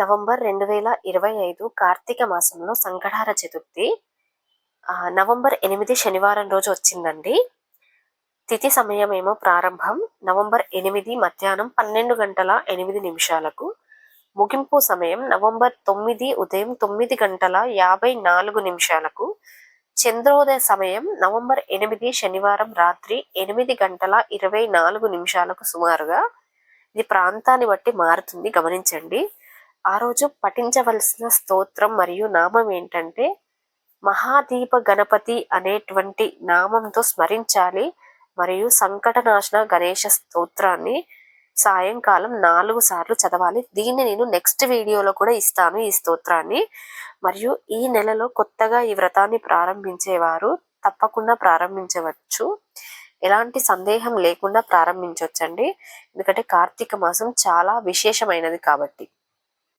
November 2025 Karthika మాసంలో Sankatahara Chaturthi November 8 శనివారం రోజు వచ్చిందండి. తిథి సమయమేమో ప్రారంభం నవంబర్ 8 మధ్యాహ్నం 12:08 ముగింపు సమయం నవంబర్ 9 ఉదయం 9:54 చంద్రోదయ సమయం నవంబర్ 8 శనివారం రాత్రి 8:24 సుమారుగా. ఇది ప్రాంతాన్ని బట్టి మారుతుంది, గమనించండి. ఆ రోజు పఠించవలసిన స్తోత్రం మరియు నామం ఏంటంటే మహాదీప గణపతి అనేటువంటి నామంతో స్మరించాలి. మరియు సంకటనాశన గణేష స్తోత్రాన్ని సాయంకాలం 4 సార్లు చదవాలి. దీన్ని నేను నెక్స్ట్ వీడియోలో కూడా ఇస్తాను, ఈ స్తోత్రాన్ని. మరియు ఈ నెలలో కొత్తగా ఈ వ్రతాన్ని ప్రారంభించేవారు తప్పకుండా ప్రారంభించవచ్చు. ఎలాంటి సందేహం లేకుండా ప్రారంభించవచ్చండి. ఎందుకంటే కార్తీక మాసం చాలా విశేషమైనది కాబట్టి.